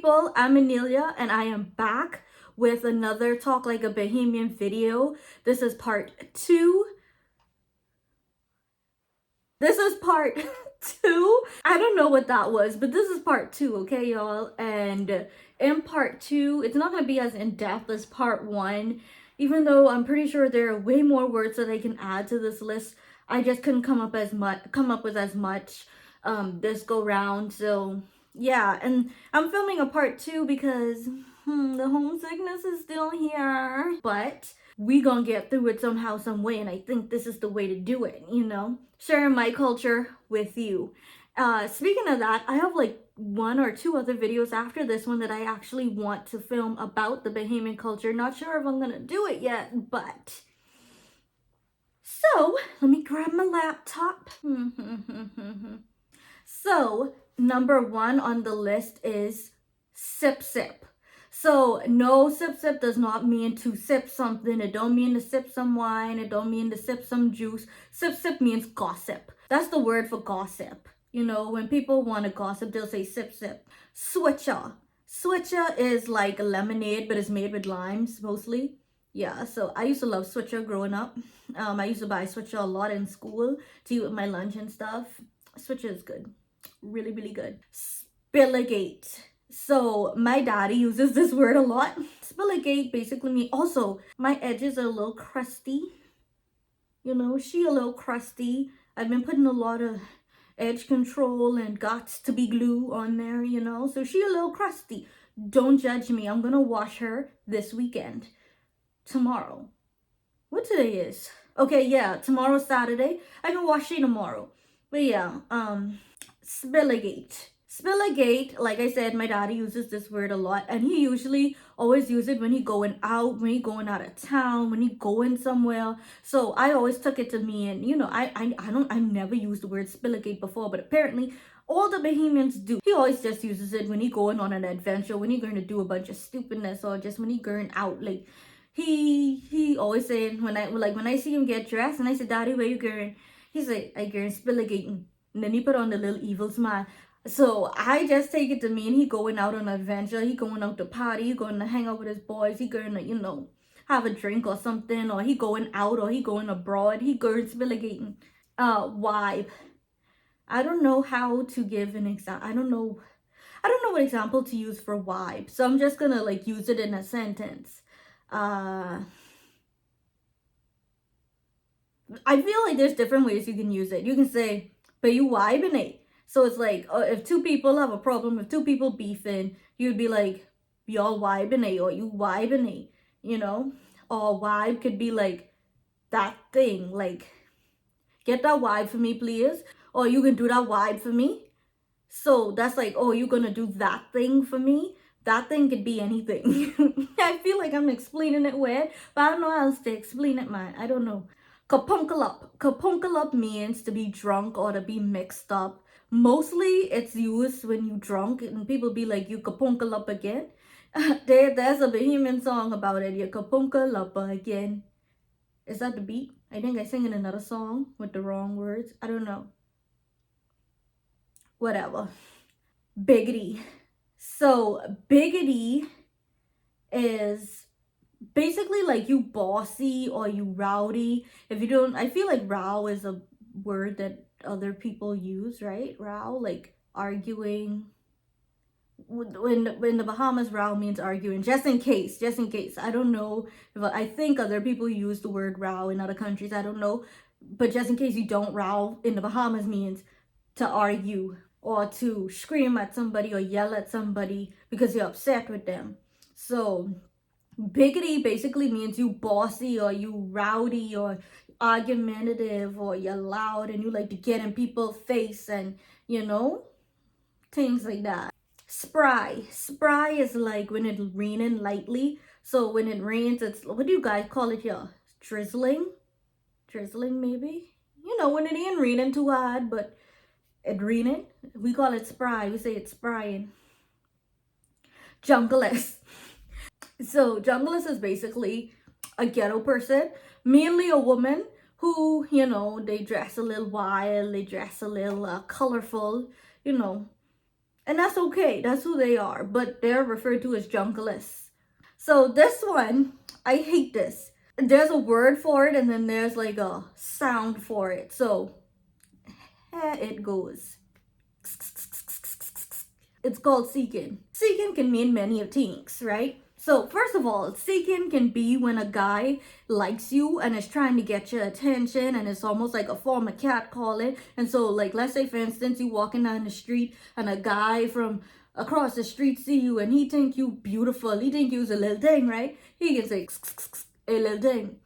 people, I'm Annelia and I am back with another Talk Like a Bahamian video. This is part 2. This is part 2. I don't know what that was, but this is part 2, okay y'all? And in part 2, it's not going to be as in-depth as part 1, even though I'm pretty sure there are way more words that I can add to this list. I just couldn't come up with as much this go round. So yeah, and I'm filming a part 2 because the homesickness is still here, but we gonna get through it somehow, some way, and I think this is the way to do it, you know, sharing my culture with you. Speaking of that, I have like 1 or 2 other videos after this one that I actually want to film about the Bahamian culture. Not sure if I'm gonna do it yet, but so let me grab my laptop. So number 1 on the list is sip sip. So no, sip sip does not mean to sip something. It don't mean to sip some wine. It don't mean to sip some juice. Sip sip means gossip. That's the word for gossip. You know, when people want to gossip, they'll say sip sip. Switcher. Switcher is like a lemonade, but it's made with limes mostly. Yeah, so I used to love Switcher growing up. I used to buy Switcher a lot in school to eat with my lunch and stuff. Switcher is good. Really, really good. Spilligate. So my daddy uses this word a lot. Spilligate basically means, also, my edges are a little crusty. You know, she a little crusty. I've been putting a lot of edge control and Gots to be glue on there, you know. So she a little crusty. Don't judge me. I'm gonna wash her this weekend. Tomorrow. What today is? Okay, yeah, tomorrow's Saturday. I can wash it tomorrow. But yeah, spilligate. Spilligate, like I said, my daddy uses this word a lot, and he usually always uses it when he going out, when he going out of town, when he going somewhere. So I always took it to me, and you know, I never used the word spilligate before, but apparently all the Bahamians do. He always just uses it when he going on an adventure, when he going to do a bunch of stupidness, or just when he going out. Like he always saying, when I see him get dressed and I said, Daddy, where you going? He's like, I going spilligating. And then he put on the little evil smile. So I just take it to mean he going out on an adventure. He going out to party. He going to hang out with his boys. He going to, you know, have a drink or something. Or he going out, or he going abroad. He going spilligating. Vibe. I don't know how to give an example. I don't know what example to use for vibe. So I'm just going to like use it in a sentence. I feel like there's different ways you can use it. You can say, but you vibing. So it's like, if 2 people have a problem, if 2 people beefing, you'd be like, y'all vibing, or you vibing, you know? Or vibe could be like that thing, like, get that vibe for me, please. Or you can do that vibe for me. So that's like, oh, you're gonna do that thing for me. That thing could be anything. I feel like I'm explaining it weird, but I don't know how else to explain it, man. I don't know. Kapunkle up. Kapunkle up means to be drunk or to be mixed up. Mostly it's used when you drunk and people be like, you kapunkle up again. There's a Bahamian song about it. You kapunkle up again. Is that the beat? I think I sing in another song with the wrong words. I don't know. Whatever. Biggity. So biggity is basically like you bossy or you rowdy. If you don't, I feel like row is a word that other people use, right? Row, like arguing. When the Bahamas, row means arguing. Just in case. I don't know if I think other people use the word row in other countries. I don't know, but just in case you don't, row in the Bahamas means to argue or to scream at somebody or yell at somebody because you're upset with them. So biggity basically means you bossy or you rowdy or argumentative or you're loud and you like to get in people's face and, you know, things like that. Spry. Spry is like when it's raining lightly. So when it rains, it's, what do you guys call it here? Drizzling? Drizzling maybe? You know, when it ain't raining too hard, but it raining. We call it spry. We say it's sprying. Junglist. So junglist is basically a ghetto person, mainly a woman who, you know, they dress a little wild, they dress a little colorful, you know, And that's okay. That's who they are. But they're referred to as junglist. So this one, I hate this. There's a word for it and then there's like a sound for it. So here it goes. It's called seeking. Seeking can mean many things, right? So first of all, seeking can be when a guy likes you and is trying to get your attention, and it's almost like a form of catcalling. And so like, let's say for instance, you walking down the street and a guy from across the street see you and he think you beautiful. He think you's a little thing, right? He can say a little thing.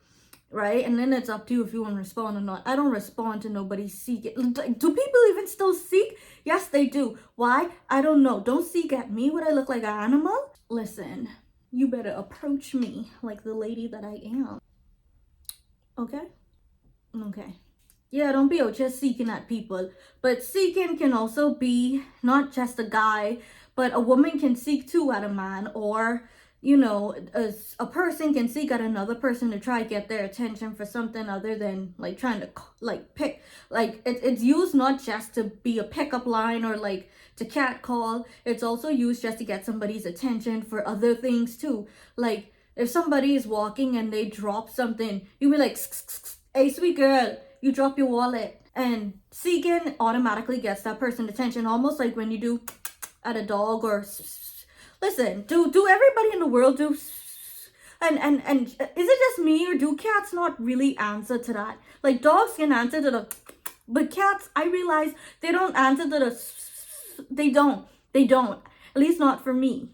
Right? And then it's up to you if you want to respond or not. I don't respond to nobody seeking. Do people even still seek? Yes, they do. Why? I don't know. Don't seek at me. Would I look like an animal? Listen, you better approach me like the lady that I am. Okay? Okay. Yeah, don't be out just seeking at people. But seeking can also be not just a guy, but a woman can seek too at a man, or you know, a person can seek at another person to try to get their attention for something other than like trying to like pick, like it's used not just to be a pickup line or like to catcall. It's also used just to get somebody's attention for other things too. Like if somebody is walking and they drop something, you be like, hey sweet girl, you drop your wallet. And seeking automatically gets that person's attention, almost like when you do at a dog or listen, do everybody in the world do and is it just me, or do cats not really answer to that? Like dogs can answer to the, but cats, I realize they don't answer to the, they don't at least not for me.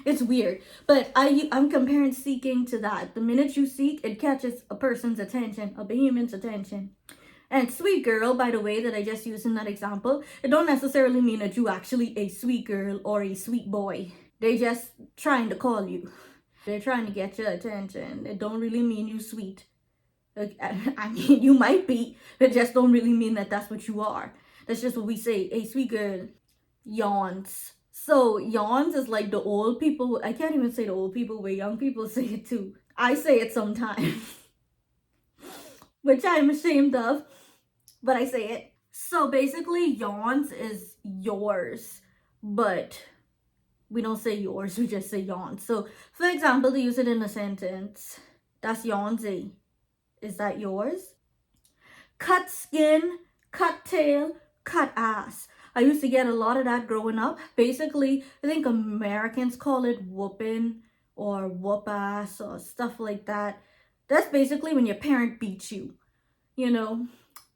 It's weird, but I'm comparing seeking to that. The minute you seek, it catches a person's attention, a Bahamian's attention. And sweet girl, by the way, that I just used in that example, it don't necessarily mean that you actually a sweet girl or a sweet boy. They just trying to call you. They're trying to get your attention. It don't really mean you sweet. I mean, you might be, but it just don't really mean that that's what you are. That's just what we say. A sweet girl. Yawns. So yawns is like the old people. I can't even say the old people, but young people say it too. I say it sometimes. Which I'm ashamed of, but I say it. So basically, yawns is yours, but we don't say yours, we just say yawns. So for example, to use it in a sentence, that's yawnsy. Is that yours? Cut skin, cut tail, cut ass. I used to get a lot of that growing up. Basically, I think Americans call it whooping or whoop ass or stuff like that. That's basically when your parent beats you. You know,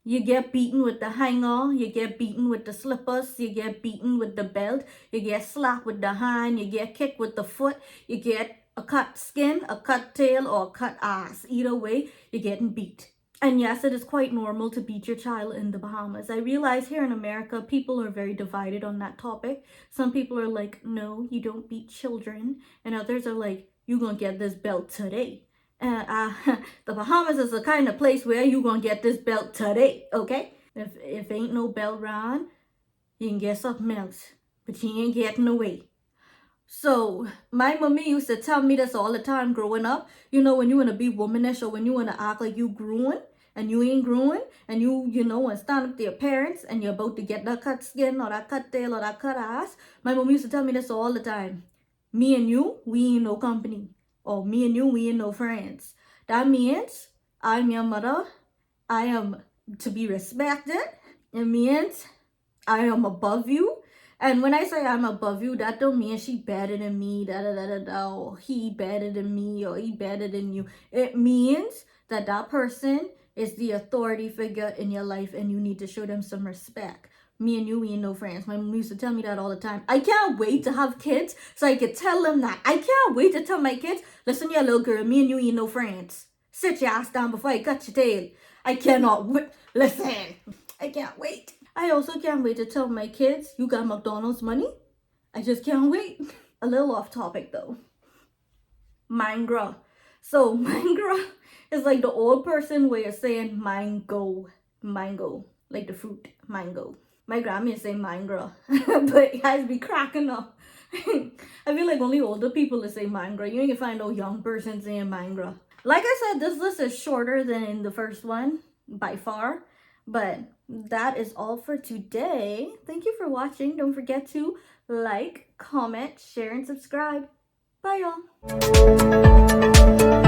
you get beaten with the hanger, you get beaten with the slippers, you get beaten with the belt, you get slapped with the hand, you get kicked with the foot, you get a cut skin, a cut tail, or a cut ass. Either way, you're getting beat. And yes, it is quite normal to beat your child in the Bahamas. I realize here in America, people are very divided on that topic. Some people are like, no, you don't beat children. And others are like, you're going to get this belt today. The Bahamas is the kind of place where you gonna get this belt today, okay? If ain't no belt round, you can get something else, but you ain't getting away. So my mommy used to tell me this all the time growing up. You know, when you wanna be womanish or when you wanna act like you growing and you ain't growing, and you know, and stand up to your parents and you're about to get that cut skin or that cut tail or that cut ass. My mom used to tell me this all the time. Me and you, we ain't no company. Or me and you, we ain't no friends. That means I'm your mother. I am to be respected. It means I am above you. And when I say I'm above you, that don't mean she better than me, or he better than me, or he better than you. It means that that person is the authority figure in your life and you need to show them some respect. Me and you, we ain't no friends. My mom used to tell me that all the time. I can't wait to have kids so I could tell them that. I can't wait to tell my kids, listen, you little girl, me and you ain't no friends. Sit your ass down before I cut your tail. I cannot wait. Listen, I can't wait. I also can't wait to tell my kids, you got McDonald's money? I just can't wait. A little off topic though. Mangra. So mangra is like the old person way of saying mango. Mango. Like the fruit. Mango. My grandma say mangra, but it has to be cracking up. I feel like only older people say mangra. You ain't gonna find no young person saying mangra. Like I said, this list is shorter than the first one, by far. But that is all for today. Thank you for watching. Don't forget to like, comment, share, and subscribe. Bye, y'all.